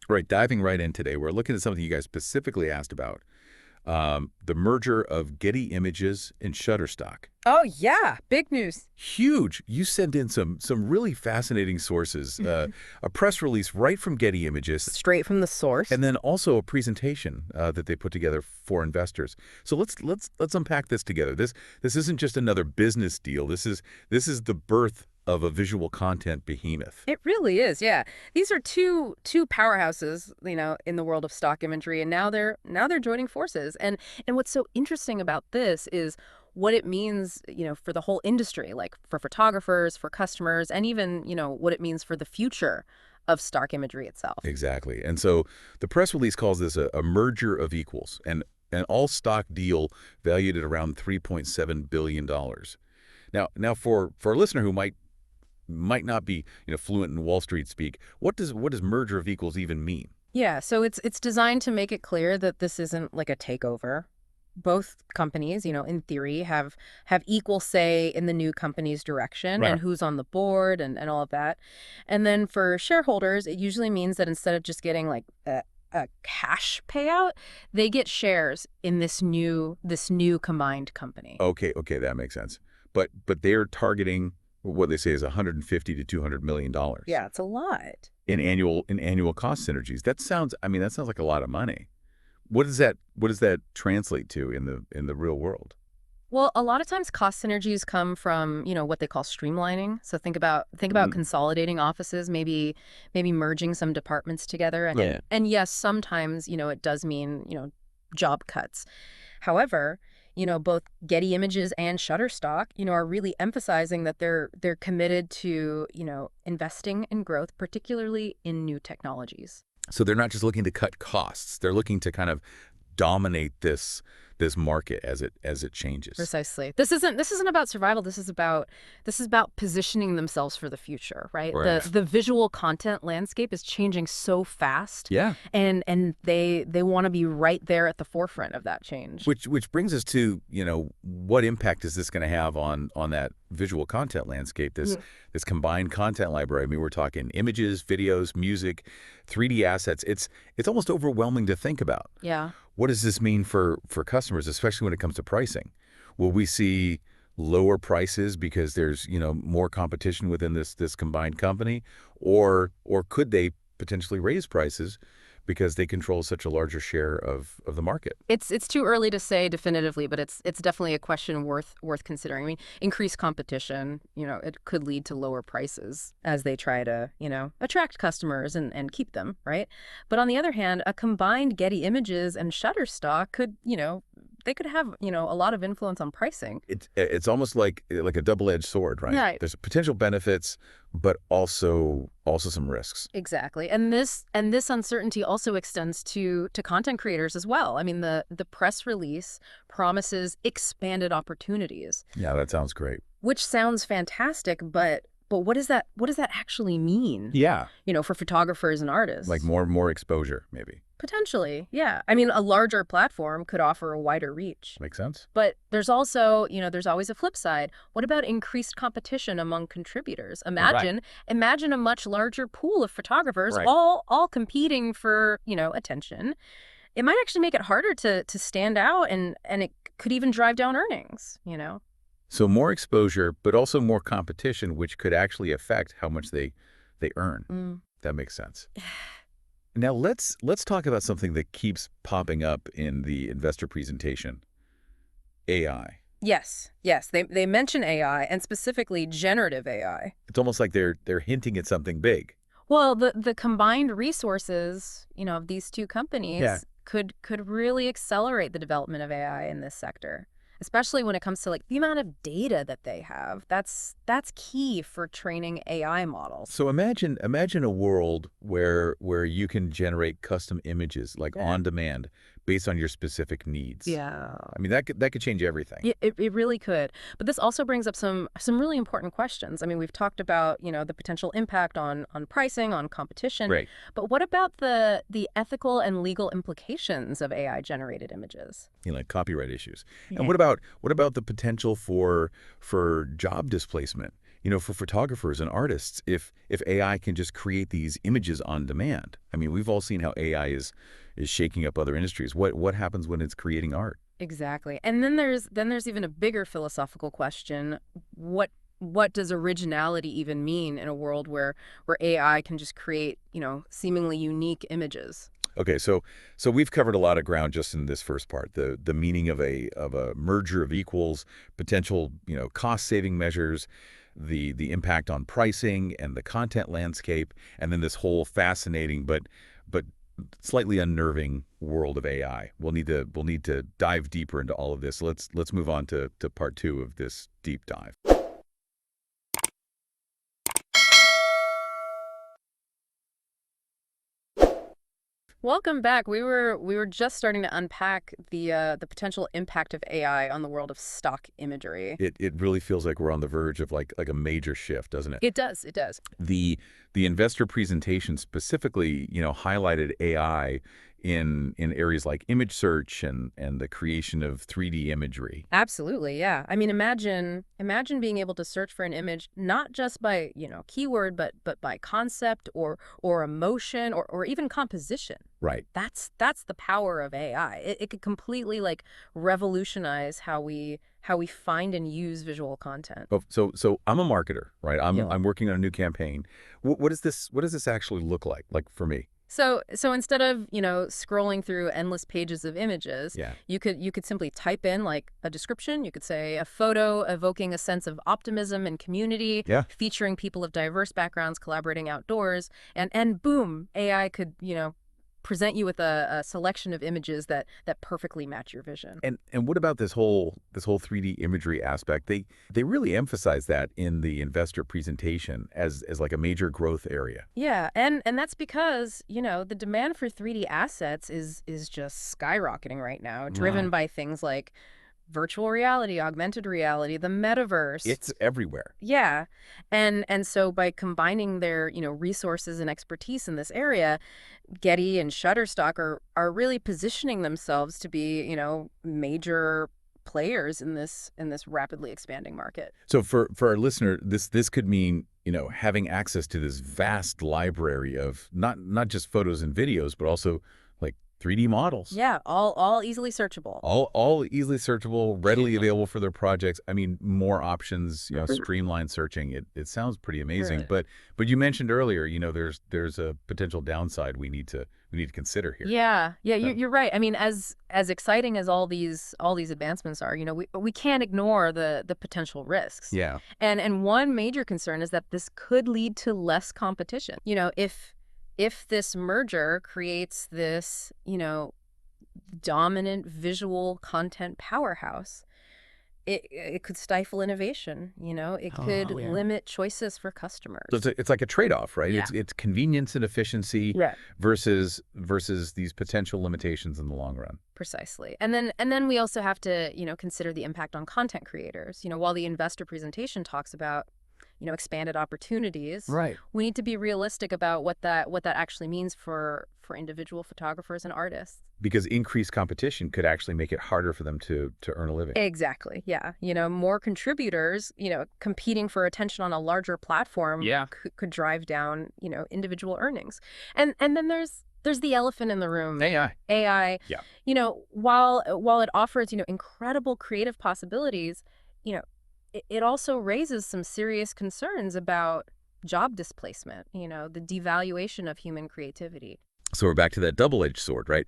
Right, diving right in today, we're looking at something you guys specifically asked about, the merger of Getty Images and Shutterstock. Oh, yeah. Big news. Huge. You sent in some really fascinating sources, a press release right from Getty Images, Straight from the source. and then also a presentation that they put together for investors. So let's unpack this together. This isn't just another business deal. This is the birth of a visual content behemoth. It really is, yeah. These are two powerhouses, in the world of stock imagery, and now they're joining forces. And what's so interesting about this is what it means, for the whole industry, like for photographers, for customers, and even, what it means for the future of stock imagery itself. Exactly. And so the press release calls this a merger of equals, and an all-stock deal valued at around $3.7 billion. Now for a listener who might not be fluent in Wall Street speak, what does merger of equals even mean? Yeah, so it's designed to make it clear that this isn't like a takeover. Both companies, in theory, have equal say in the new company's direction Right. and who's on the board and all of that. And then for shareholders, it usually means that instead of just getting like a cash payout, they get shares in this new combined company. Okay, that makes sense. But they're targeting what they say is 150 to 200 million dollars Yeah, it's a lot. in annual cost synergies. That sounds like a lot of money. What does that translate to in the real world? Well, a lot of times cost synergies come from, what they call streamlining. So think about Mm, consolidating offices, maybe merging some departments together. And yeah. and yes, sometimes, it does mean, job cuts. However, both Getty Images and Shutterstock, are really emphasizing that they're committed to, investing in growth, particularly in new technologies. So they're not just looking to cut costs. They're looking to kind of dominate this market as it changes. Precisely. This isn't about survival. This is about positioning themselves for the future, right? Right. The visual content landscape is changing so fast, Yeah. and they want to be right there at the forefront of that change. Which brings us to, what impact is this going to have on that visual content landscape, this combined content library? I mean, we're talking images, videos, music, 3D assets. It's almost overwhelming to think about. Yeah. What does this mean for customers, especially when it comes to pricing? Will we see lower prices because there's, more competition within this combined company, or could they potentially raise prices because they control such a larger share of the market? It's too early to say definitively, but it's definitely a question worth considering. I mean, increased competition, it could lead to lower prices as they try to, attract customers and keep them, right? But on the other hand, a combined Getty Images and Shutterstock could, they could have, a lot of influence on pricing. It's almost like a double-edged sword, right? Right. There's potential benefits, but also some risks. Exactly. And this uncertainty also extends to content creators as well. I mean, the press release promises expanded opportunities, Yeah, that sounds great. which sounds fantastic, but what does that actually mean? Yeah, For photographers and artists? like more exposure, maybe. Potentially, yeah. I mean, a larger platform could offer a wider reach. Makes sense. But there's also, there's always a flip side. What about increased competition among contributors? Imagine a much larger pool of photographers Right. all competing for, attention. It might actually make it harder to stand out, and it could even drive down earnings. So more exposure, but also more competition, which could actually affect how much they earn. Mm. That makes sense. Now let's talk about something that keeps popping up in the investor presentation: AI. Yes. They mention AI, and specifically generative AI. It's almost like they're hinting at something big. Well, the combined resources, of these two companies Yeah. could really accelerate the development of AI in this sector, especially when it comes to like the amount of data that they have. That's key for training AI models. So imagine a world where you can generate custom images like Yeah. on demand based on your specific needs. Yeah. I mean, that could change everything. Yeah, it really could. But this also brings up some really important questions. I mean, we've talked about, the potential impact on pricing, on competition. Right. But what about the ethical and legal implications of AI generated images? Like copyright issues. Yeah. And what about the potential for job displacement? for photographers and artists, if AI can just create these images on demand. I mean, we've all seen how AI is shaking up other industries. What happens when it's creating art? Exactly. And then there's even a bigger philosophical question. What does originality even mean in a world where AI can just create, seemingly unique images? Okay, so we've covered a lot of ground just in this first part. The meaning of a merger of equals, potential, cost saving measures, the impact on pricing and the content landscape, and then this whole fascinating but slightly unnerving world of AI. We'll need to dive deeper into all of this. Let's move on to part two of this deep dive. Welcome back. We were just starting to unpack the potential impact of AI on the world of stock imagery. It really feels like we're on the verge of like a major shift, doesn't it? It does. It does. The investor presentation specifically, highlighted AI in areas like image search and the creation of 3D imagery. Absolutely, yeah. I mean, imagine being able to search for an image not just by, keyword, but by concept or emotion or even composition. Right. That's the power of AI. It could completely like revolutionize how we find and use visual content. Oh, so I'm a marketer, right? I'm Yeah. I'm working on a new campaign. What does this actually look like for me? So instead of, scrolling through endless pages of images, Yeah. you could simply type in like a description. You could say a photo evoking a sense of optimism and community, Yeah. featuring people of diverse backgrounds collaborating outdoors, and boom, AI could, present you with a selection of images that perfectly match your vision. And what about this whole 3D imagery aspect? They really emphasize that in the investor presentation as like a major growth area. Yeah, and that's because, the demand for 3D assets is just skyrocketing right now, driven Wow. by things like virtual reality, augmented reality, the metaverse. It's everywhere. Yeah. And so by combining their, resources and expertise in this area, Getty and Shutterstock are really positioning themselves to be, major players in this rapidly expanding market. So for our listener, this could mean, having access to this vast library of not just photos and videos, but also like 3D models. Yeah, all easily searchable. All easily searchable, readily available for their projects. I mean, more options, streamlined searching. It sounds pretty amazing. Right. But you mentioned earlier, there's a potential downside we need to consider here. Yeah, So, you're right. I mean, as exciting as all these advancements are, we can't ignore the potential risks. yeah. And one major concern is that this could lead to less competition. If this merger creates this, dominant visual content powerhouse, it could stifle innovation. It could Oh, yeah. limit choices for So customers. it's like a trade-off, right? Yeah. It's convenience and efficiency Yeah. versus these potential limitations in the long run. Precisely. And then we also have to, consider the impact on content creators. While the investor presentation talks about, expanded opportunities, Right. we need to be realistic about what that actually means for individual photographers and artists. Because increased competition could actually make it harder for them to earn a living. Exactly. Yeah. More contributors, competing for attention on a larger platform Yeah. could drive down, individual earnings. And then there's the elephant in the room. AI. AI, Yeah. while it offers, incredible creative possibilities, you know, it also raises some serious concerns about job displacement, the devaluation of human creativity. So we're back to that double-edged sword, right?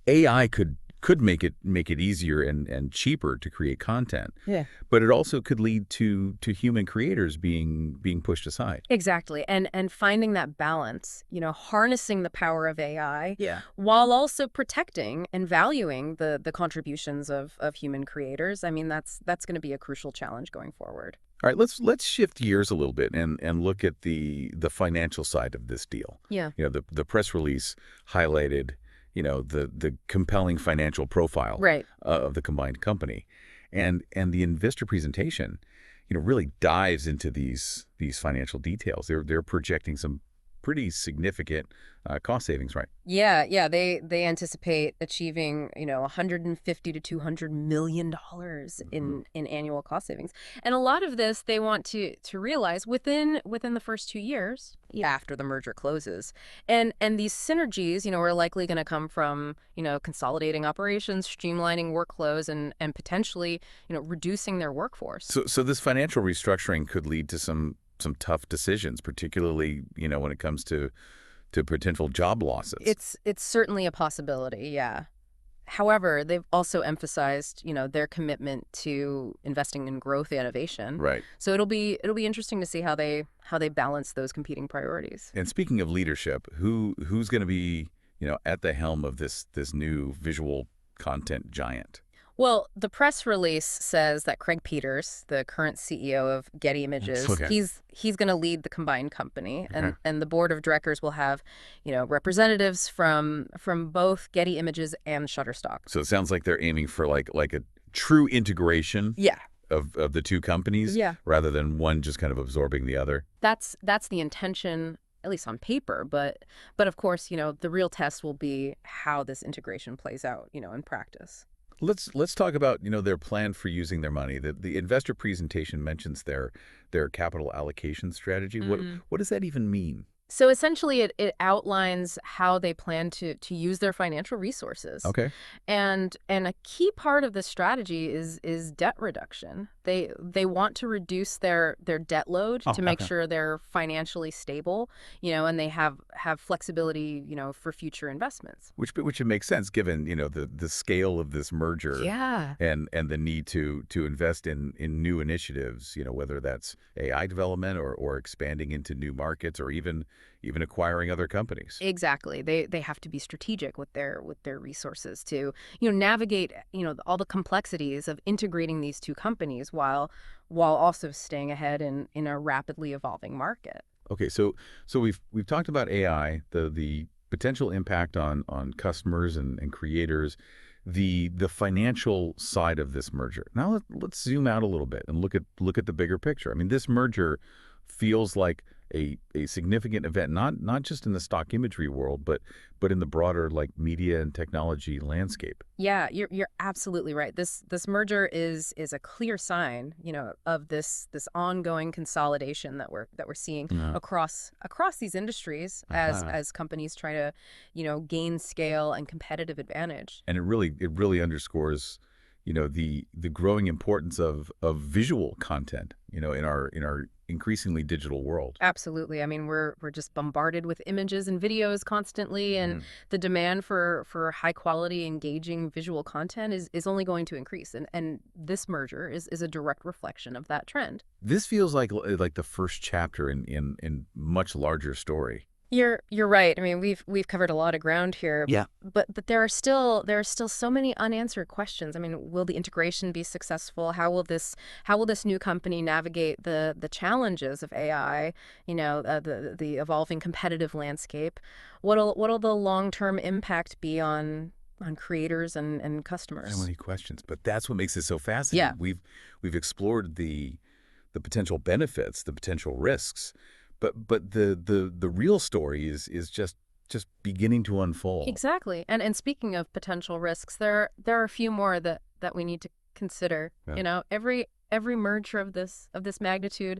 AI could make it easier and cheaper to create content, Yeah. but it also could lead to human creators being pushed aside. Exactly. And finding that balance, harnessing the power of AI Yeah. while also protecting and valuing the contributions of human creators. I mean, that's going to be a crucial challenge going forward. All right, let's shift gears a little bit and look at the financial side of this deal. Yeah. The press release highlighted, the compelling financial profile Right. of the combined company, and the investor presentation, really dives into these financial details. They're projecting some pretty significant cost savings, right? Yeah. They anticipate achieving, 150 to 200 million dollars in annual cost savings. And a lot of this they want to realize within the first 2 years after the merger closes. And these synergies, are likely going to come from, consolidating operations, streamlining workflows, and potentially, reducing their workforce. So this financial restructuring could lead to some tough decisions, particularly, when it comes to potential job losses. It's certainly a possibility, yeah. However, they've also emphasized, their commitment to investing in growth and innovation. Right. So it'll be interesting to see how they balance those competing priorities. And speaking of leadership, who's going to be, at the helm of this new visual content giant? Well, the press release says that Craig Peters, the current CEO of Getty Images, Okay. he's going to lead the combined company, and Okay. and the board of directors will have, representatives from both Getty Images and Shutterstock. So it sounds like they're aiming for like a true integration Yeah. of the two companies, Yeah. rather than one just kind of absorbing the other. That's the intention, at least on paper, but of course, the real test will be how this integration plays out, in practice. Let's talk about, their plan for using their money. The investor presentation mentions their capital allocation strategy. What does that even mean? So essentially, it outlines how they plan to use their financial resources. Okay. And a key part of the strategy is debt reduction. They want to reduce their debt load to make sure they're financially stable, and they have flexibility, for future investments. Which it makes sense given, the scale of this merger. Yeah. And the need to invest in new initiatives, whether that's AI development or expanding into new markets, or even acquiring other companies. Exactly. They have to be strategic with their resources to, navigate, all the complexities of integrating these two companies while also staying ahead in a rapidly evolving market. Okay, so we've talked about AI, the potential impact on customers and creators, the financial side of this merger. Now let's zoom out a little bit and look at the bigger picture. I mean, this merger feels like a significant event, not just in the stock imagery world, but in the broader like media and technology landscape. Yeah, you're absolutely right. This merger is a clear sign, of this ongoing consolidation that we're seeing Yeah. across these industries as companies try to, gain scale and competitive advantage. And it really underscores, the growing importance of visual content, in our increasingly digital world. Absolutely. I mean, we're just bombarded with images and videos constantly, and the demand for high quality, engaging visual content is only going to increase. And this merger is a direct reflection of that trend. This feels like the first chapter in much larger story. You're right. I mean, we've covered a lot of ground here. Yeah. But there are still so many unanswered questions. I mean, will the integration be successful? How will this new company navigate the challenges of AI? The evolving competitive landscape. What'll the long-term impact be on creators and customers? So many questions, but that's what makes it so fascinating. Yeah. We've explored the potential benefits, the potential risks, but the real story is just beginning to unfold. Exactly. And speaking of potential risks, there are a few more that we need to consider. Yeah. Every merger of this magnitude,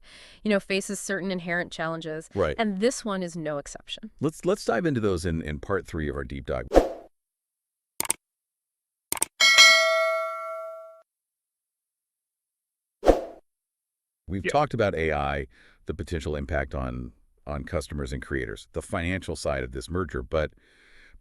faces certain inherent challenges. Right. And this one is no exception. Let's dive into those in part 3 of our deep dive. We've talked about AI, the potential impact on customers and creators, the financial side of this merger, but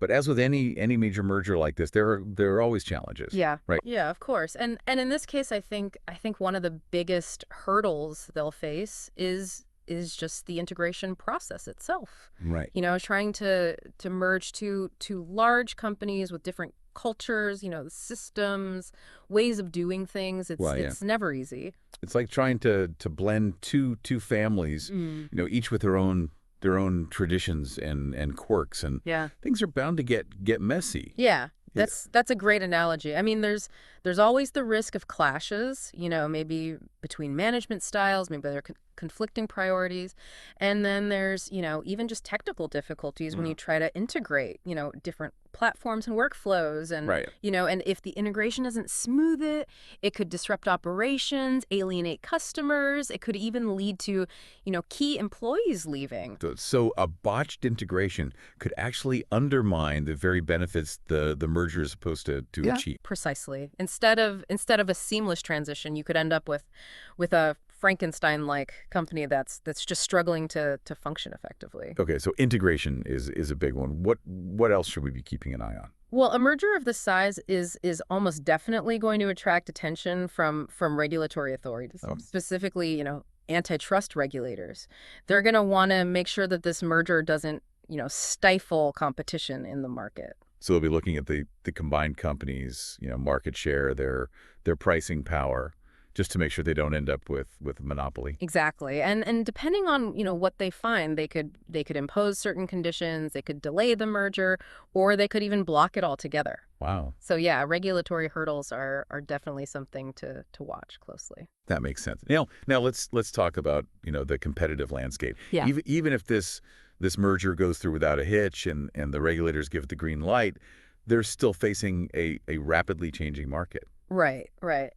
as with any major merger like this, there are always challenges. Yeah. Right. Yeah, of course. And in this case, I think one of the biggest hurdles they'll face is just the integration process itself. Right. Trying to merge two large companies with different cultures, systems, ways of doing things. It's never easy. It's like trying to blend two families, each with their own traditions and quirks, and Yeah. things are bound to get messy. Yeah. That's a great analogy. I mean, there's always the risk of clashes, maybe between management styles, maybe they're conflicting priorities. And then there's, even just technical difficulties when you try to integrate, different platforms and workflows. And, Right. And if the integration doesn't smooth it, it could disrupt operations, alienate customers. It could even lead to, key employees leaving. So a botched integration could actually undermine the very benefits the merger is supposed to achieve. Precisely. Instead of a seamless transition, you could end up with a Frankenstein-like company that's just struggling to function effectively. Okay, so integration is a big one. What else should we be keeping an eye on? Well, a merger of this size is almost definitely going to attract attention from regulatory authorities, specifically, antitrust regulators. They're going to want to make sure that this merger doesn't, stifle competition in the market. So they'll be looking at the combined companies, market share, their pricing power, just to make sure they don't end up with monopoly. Exactly. And depending on, what they find, they could impose certain conditions, they could delay the merger, or they could even block it altogether. Wow. So yeah, regulatory hurdles are definitely something to watch closely. That makes sense. Now let's talk about, the competitive landscape. Yeah. Even if this merger goes through without a hitch and the regulators give it the green light, they're still facing a rapidly changing market. Right.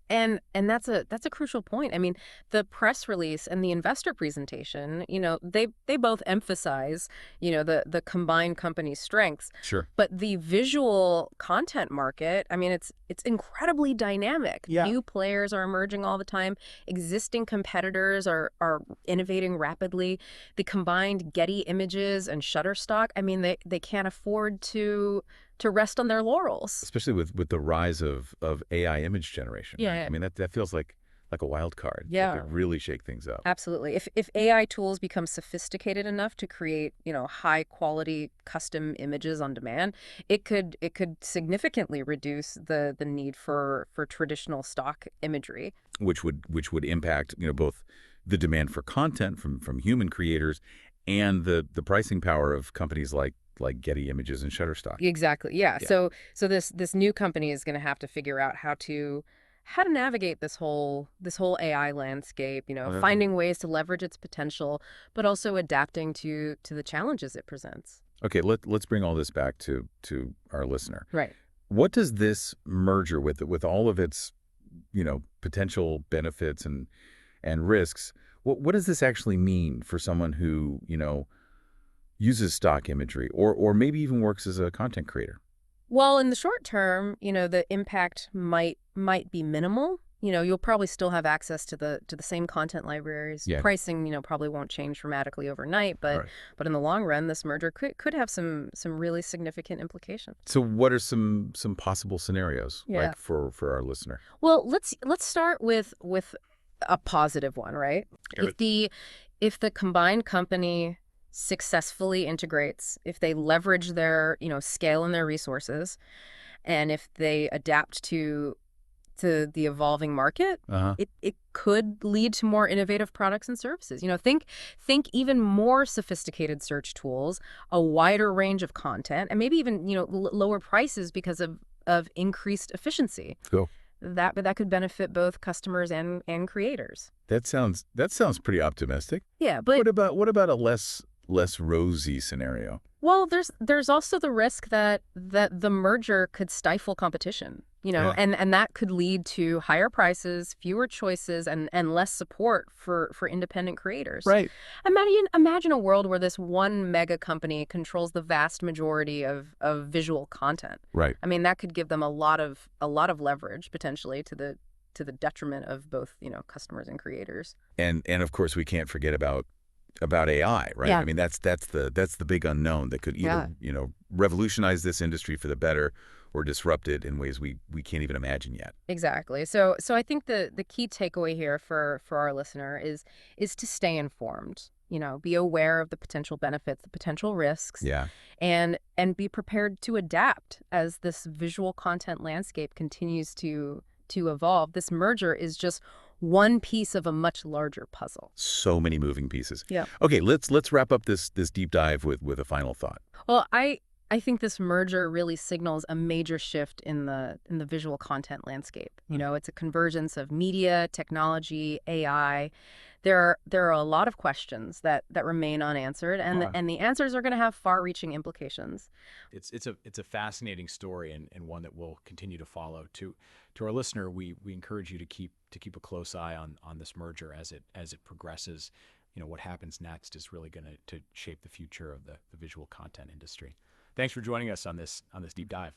And that's a crucial point. I mean, the press release and the investor presentation, they both emphasize, the combined company's strengths. Sure. But the visual content market, I mean, it's incredibly dynamic. Yeah. New players are emerging all the time. Existing competitors are innovating rapidly. The combined Getty Images and Shutterstock, I mean, they can't afford to rest on their laurels. Especially with the rise of AI image generation. Yeah. Right? I mean, that feels like a wild card. Yeah. That could really shake things up. Absolutely. If AI tools become sophisticated enough to create, high quality custom images on demand, it could significantly reduce the need for traditional stock imagery. Which would impact, both the demand for content from human creators and the pricing power of companies like Getty Images and Shutterstock. Exactly. Yeah. Yeah. So this new company is going to have to figure out how to navigate this whole AI landscape, finding ways to leverage its potential, but also adapting to the challenges it presents. Okay, let's bring all this back to our listener. Right. What does this merger with all of its, potential benefits and risks, what does this actually mean for someone who, uses stock imagery or maybe even works as a content creator? Well, in the short term, the impact might be minimal. You'll probably still have access to the same content libraries. Yeah. Pricing, probably won't change dramatically overnight, but in the long run, this merger could have some really significant implications. So what are some possible scenarios Yeah. for our listener? Well, let's start with a positive one, right? Sure. If the combined company successfully integrates, if they leverage their, scale and their resources, and if they adapt to the evolving market, it could lead to more innovative products and services. Think even more sophisticated search tools, a wider range of content, and maybe even, lower prices because of increased efficiency. Cool. That could benefit both customers and creators. That sounds pretty optimistic. Yeah, but What about a less rosy scenario? well, there's also the risk that the merger could stifle competition, Yeah. and that could lead to higher prices, fewer choices, and less support for independent creators. Right. Imagine a world where this one mega company controls the vast majority of visual content. Right. I mean, that could give them a lot of leverage potentially to the detriment of both, customers and creators. And of course we can't forget about AI, right? Yeah. I mean, that's the big unknown that could either, revolutionize this industry for the better or disrupt it in ways we can't even imagine yet. Exactly. So I think the key takeaway here for our listener is to stay informed. Be aware of the potential benefits, the potential risks, Yeah. and be prepared to adapt as this visual content landscape continues to evolve. This merger is just one piece of a much larger puzzle. So many moving pieces. Yeah. Okay, let's wrap up this deep dive with a final thought. Well, I I think this merger really signals a major shift in the visual content landscape. You know, it's a convergence of media, technology, AI. There are a lot of questions that remain unanswered, and the answers are going to have far-reaching implications. It's a fascinating story, and one that we'll continue to follow. To our listener, we encourage you to keep a close eye on this merger as it progresses. What happens next is really going to shape the future of the visual content industry. Thanks for joining us on this deep dive.